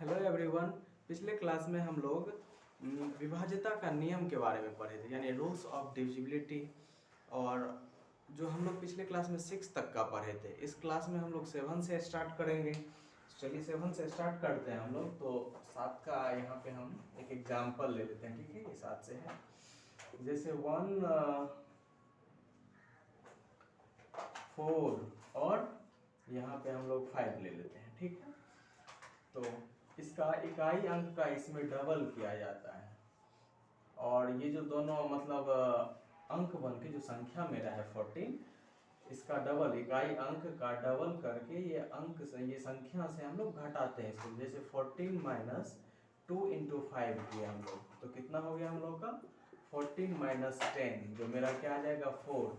Hello everyone. पिछले class में हम लोग विभाज्यता का नियम के बारे में पढ़े थे, यानी रूल्स ऑफ डिविजिबिलिटी। और जो हम लोग पिछले क्लास में 6 तक का पढ़े थे, इस क्लास में हम लोग 7 से स्टार्ट करेंगे। चलिए 7 से स्टार्ट करते हैं हम लोग। तो 7 का यहाँ पे हम एक एग्जाम्पल ले लेते हैं, ठीक है। ये 7 से है, जैसे 1 4 और यहाँ पे हम लोग 5 ले लेते हैं, ठीक है। तो इसका इकाई अंक का इसमें डबल किया जाता है, और ये जो दोनों मतलब अंक बन के जो संख्या मेरा है 14, इसका डबल इकाई अंक का डबल करके ये अंक से ये संख्या से हम लोग घटाते हैं इसको। जैसे 14 माइनस 2 इंटू 5 किए हम लोग, तो कितना हो गया हम लोग का 14 माइनस 10, जो मेरा क्या आ जाएगा 4।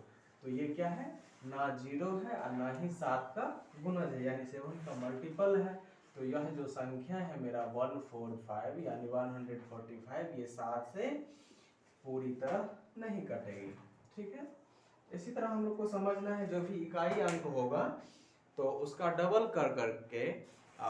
तो ये क्या है, ना 0 है और ना ही 7 का गुणज है, यानी 7 का मल्टीपल है। तो यह जो संख्या है मेरा 145 यानी 145, ये 7 से पूरी तरह नहीं कटेगी, ठीक है। इसी तरह हम लोग को समझना है, जो भी इकाई अंक होगा तो उसका डबल कर करके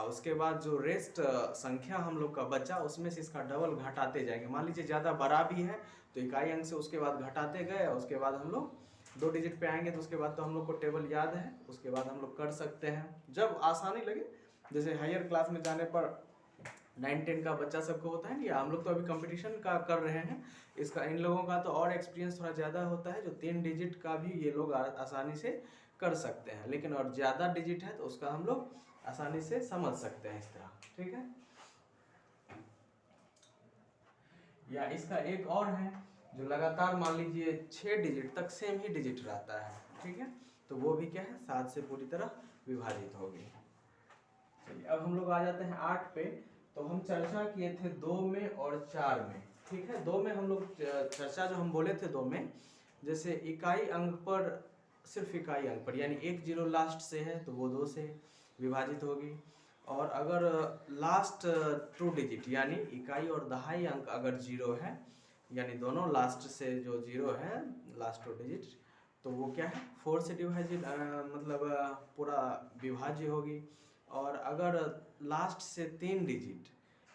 उसके बाद जो रेस्ट संख्या हम लोग का बचा, उसमें से इसका डबल घटाते जाएंगे। मान लीजिए ज़्यादा बड़ा भी है तो इकाई अंक से उसके बाद घटाते गए, उसके बाद हम लोग 2 डिजिट पे आएंगे, तो उसके बाद तो हम लोग को टेबल याद है, उसके बाद हम लोग कर सकते हैं जब आसानी लगे। जैसे हायर क्लास में जाने पर 9-10 का बच्चा सबको होता है ना, हम लोग तो अभी कंपटीशन का कर रहे हैं, इसका इन लोगों का तो और एक्सपीरियंस थोड़ा ज़्यादा होता है, जो 3 डिजिट का भी ये लोग आसानी से कर सकते हैं। लेकिन और ज़्यादा डिजिट है तो उसका हम लोग आसानी से समझ सकते हैं इस तरह, ठीक है। या इसका एक और है, जो लगातार मान लीजिए 6 डिजिट तक सेम ही डिजिट रहता है, ठीक है। तो वो भी क्या है, 7 से पूरी तरह विभाजित होगी। चलिए अब हम लोग आ जाते हैं 8 पे। तो हम चर्चा किए थे 2 में और 4 में, ठीक है। 2 में हम लोग चर्चा जो हम बोले थे 2 में, जैसे इकाई अंक पर, सिर्फ इकाई अंक पर, यानी 1 0 लास्ट से है तो वो 2 से विभाजित होगी। और अगर लास्ट 2 डिजिट यानी इकाई और दहाई अंक अगर 0 है, यानी दोनों लास्ट से जो 0 है लास्ट 2 डिजिट, तो वो क्या है 4 से डिवाइडेड, मतलब पूरा विभाज्य होगी। और अगर लास्ट से 3 डिजिट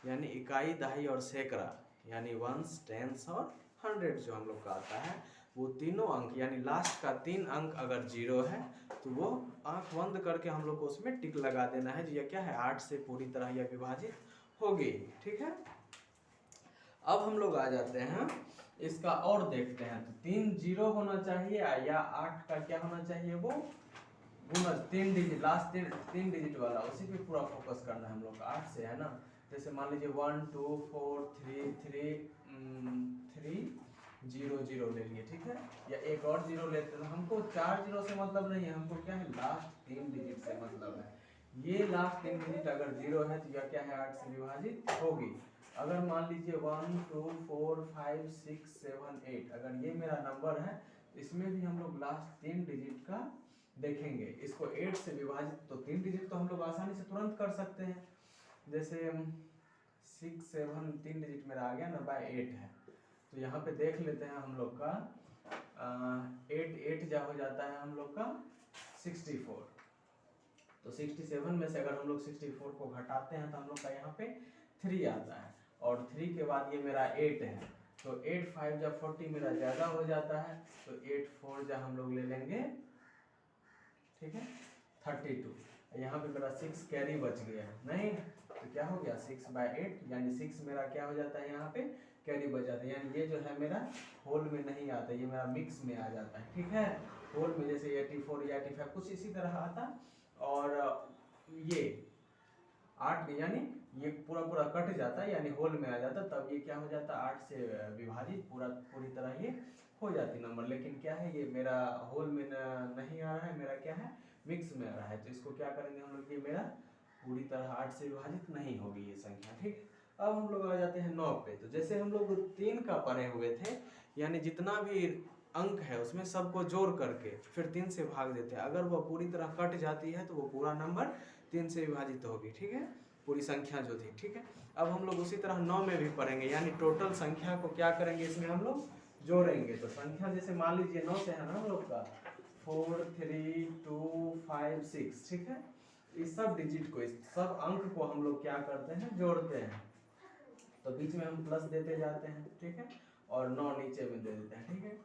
यानी इकाई दहाई और सैकड़ा, यानी वंस टेंस और 100 जो हम लोग का आता है, वो तीनों अंक यानी लास्ट का 3 अंक अगर 0 है तो वो आंख बंद करके हम लोग को उसमें टिक लगा देना है, यह क्या है 8 से पूरी तरह यह विभाजित होगी, ठीक है। अब हम लोग आ जाते हैं इसका और देखते हैं। तो 3 0 होना चाहिए या 8 का क्या होना चाहिए, वो गुणज 3 डिजिट, लास्ट 3 डिजिट वाला, उसी पे पूरा फोकस करना है हम लोग का। 8 से है ना, जैसे मान लीजिए 1 2 4 3 3 0 0 ले लिए, ठीक है। या एक और 0 लेते हैं, हमको 4 0 से मतलब नहीं है, हमको क्या है लास्ट 3 डिजिट से मतलब है। ये लास्ट 3 डिजिट अगर 0 है तो यह क्या है 8 से विभाजित होगी। अगर मान लीजिए 1 2 4 5 6 7 8, अगर ये मेरा नंबर है, इसमें भी हम लोग लास्ट 3 डिजिट का देखेंगे। इसको 8 से विभाजित, तो 3 डिजिट तो हम लोग आसानी से तुरंत कर सकते हैं। जैसे 6 7 3 डिजिट मेरा आ गया ना, बाय 8 है, तो यहाँ पे देख लेते हैं हम लोग का 8 8 जा हो जाता है हम लोग का 64। तो 67 में से अगर हम लोग 64 को घटाते हैं तो हम लोग का यहाँ पे 3 आता है, और 3 के बाद ये मेरा 8 है, तो 8 5 जा 40 मेरा ज़्यादा हो जाता है, तो 8 4 जा हम लोग ले लेंगे, ठीक है 32। यहाँ पे मेरा 6 कैरी बच गया नहीं, तो क्या हो गया 6/8, यानी 6 मेरा क्या हो जाता है यहाँ पे कैरी बच जाता है, यानी ये जो है मेरा होल में नहीं आता, ये मेरा मिक्स में आ जाता है, ठीक है। होल में जैसे 84 या 85 कुछ इसी तरह आता, और ये 8 यानी ये पूरा पूरा कट जाता है, यानी होल में आ जाता, तब ये क्या हो जाता 8 से विभाजित पूरी तरह ये हो जाती नंबर। लेकिन क्या है, ये मेरा होल में नहीं आ रहा है, मेरा क्या है मिक्स में आ रहा है, तो इसको क्या करेंगे हम लोग, ये मेरा पूरी तरह 8 से विभाजित नहीं होगी ये संख्या, ठीक। अब हम लोग आ जाते हैं 9 पे। तो जैसे हम लोग 3 का पढ़े हुए थे, यानी जितना भी अंक है उसमें सबको जोड़ करके फिर 3 से भाग देते हैं, अगर वह पूरी तरह कट जाती है तो वो पूरा नंबर 3 से विभाजित होगी, ठीक है, पूरी संख्या जो थी, ठीक है। अब हम लोग उसी तरह 9 में भी पढ़ेंगे, यानी टोटल संख्या को क्या करेंगे इसमें हम लोग जोड़ेंगे। तो संख्या जैसे मान लीजिए 9 से है ना हम लोग का 4 3 2 5 6, ठीक है। इस सब डिजिट को, इस सब अंक को हम लोग क्या करते हैं, जोड़ते हैं। तो बीच में हम प्लस देते जाते हैं, ठीक है, और 9 नीचे में दे देते हैं, ठीक है।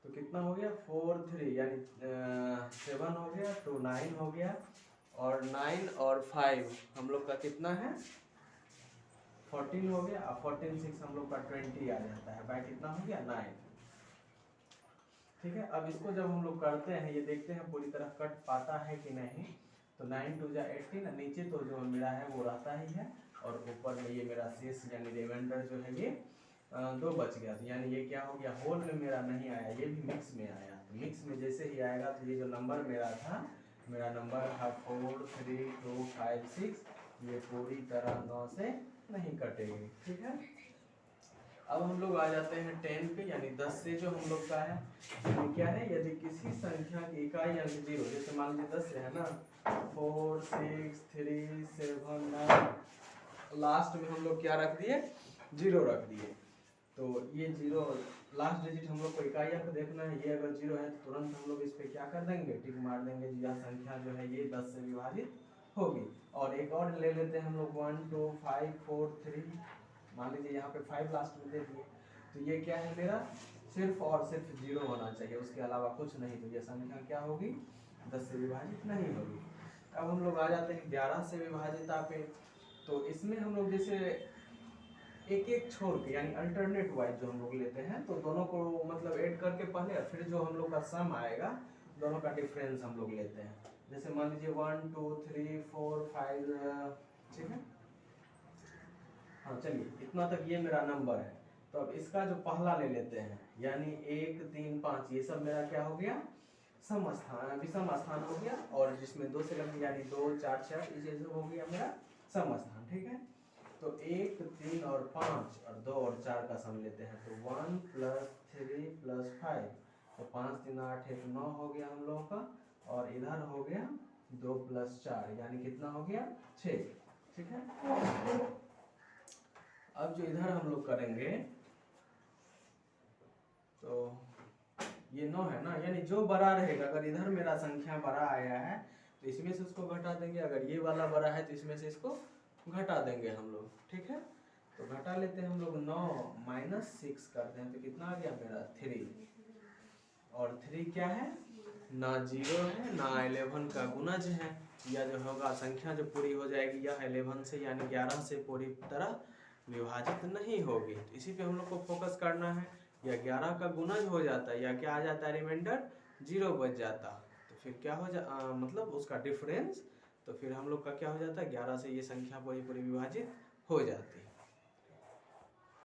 तो कितना हो गया 4 3 यानी 7 हो गया, 2 9 हो गया, और 9 और 5 हम लोग का कितना है 14 हो गया, और 14 6 हम लोग का 20 आ जाता है, बाय कितना हो गया 9, ठीक है। अब इसको जब हम लोग करते हैं, ये देखते हैं पूरी तरह कट पाता है कि नहीं। तो 9 2 जा 18, नीचे तो जो मेरा है वो रहता ही है, और ऊपर में ये मेरा शेष यानी रिमाइंडर जो है ये 2 बच गया, तो यानी ये क्या हो गया, होल में मेरा नहीं आया, ये भी मिक्स में आया। तो मिक्स में जैसे ही आएगा तो ये जो नंबर मेरा था, मेरा नंबर था 4 3 2 5 6, ये पूरी तरह 9 से नहीं कटेगी, ठीक है। अब हम लोग आ जाते हैं 10 पे, यानी 10 से जो हम लोग का है, यानी क्या है, यदि किसी संख्या की इकाई अंक 0, जैसे मान लीजिए 10 है ना, 4 6 3 7 9, लास्ट में हम लोग क्या रख दिए, 0 रख दिए। तो ये 0 लास्ट डिजिट हम लोग को इकाई अंक देखना है, ये अगर 0 है तो तुरंत हम लोग इस पे क्या कर देंगे, टिक मार देंगे, यह संख्या जो है ये 10 से विभाजित होगी। और एक और ले लेते हैं हम लोग 1 2 5 4 3, मान लीजिए यहाँ पे 5 लास्ट में दे दिए, तो ये क्या है मेरा, सिर्फ और सिर्फ 0 होना चाहिए, उसके अलावा कुछ नहीं। तो ये संख्या क्या होगी, 10 से विभाजित नहीं होगी। अब हम लोग आ जाते हैं 11 से विभाजिता पे। तो इसमें हम लोग जैसे एक एक छोड़ के यानी अल्टरनेट वाइज जो हम लोग लेते हैं, तो दोनों को मतलब ऐड करके पहले, और फिर जो हम लोग का सम आएगा दोनों का डिफरेंस हम लोग लेते हैं। जैसे मान लीजिए 1 2 3 4 5, ठीक है, हाँ चलिए इतना तक ये मेरा नंबर है। तो अब इसका जो पहला ले लेते हैं, यानी 1 3 5, ये सब मेरा क्या हो गया, सम स्थान, विषम स्थान हो गया, और जिसमें 2 से लग यानी 2 4 6, ये जो हो गया मेरा सम स्थान, ठीक है। तो 1 3 और 5 और 2 और 4 का सम लेते हैं, तो 1 + 3 + 5, तो 5 3 8 1 9 हो गया हम लोगों का, और इधर हो गया 2 + 4 यानी कितना हो गया 6, ठीक है। अब जो इधर हम लोग करेंगे, तो ये 9 है ना, यानी जो बड़ा रहेगा, अगर इधर मेरा संख्या बड़ा आया है तो इसमें से उसको घटा देंगे, अगर ये वाला बड़ा है तो इसमें से इसको घटा देंगे हम लोग, ठीक है। तो घटा लेते हैं हम लोग, 9 - 6 करते हैं, तो कितना आ गया मेरा 3, और 3 क्या है ना 0 है ना 11 का गुणज है, या जो होगा संख्या जो पूरी हो जाएगी यह 11 से यानी 11 से पूरी तरह विभाजित नहीं होगी। तो इसी पे हम लोग को फोकस करना है, या 11 का गुणज हो जाता है, या क्या आ जाता है रिमाइंडर 0 बच जाता, तो फिर क्या हो मतलब उसका डिफरेंस, तो फिर हम लोग का क्या हो जाता है 11 से ये संख्या पूरी पूरी विभाजित हो जाती है।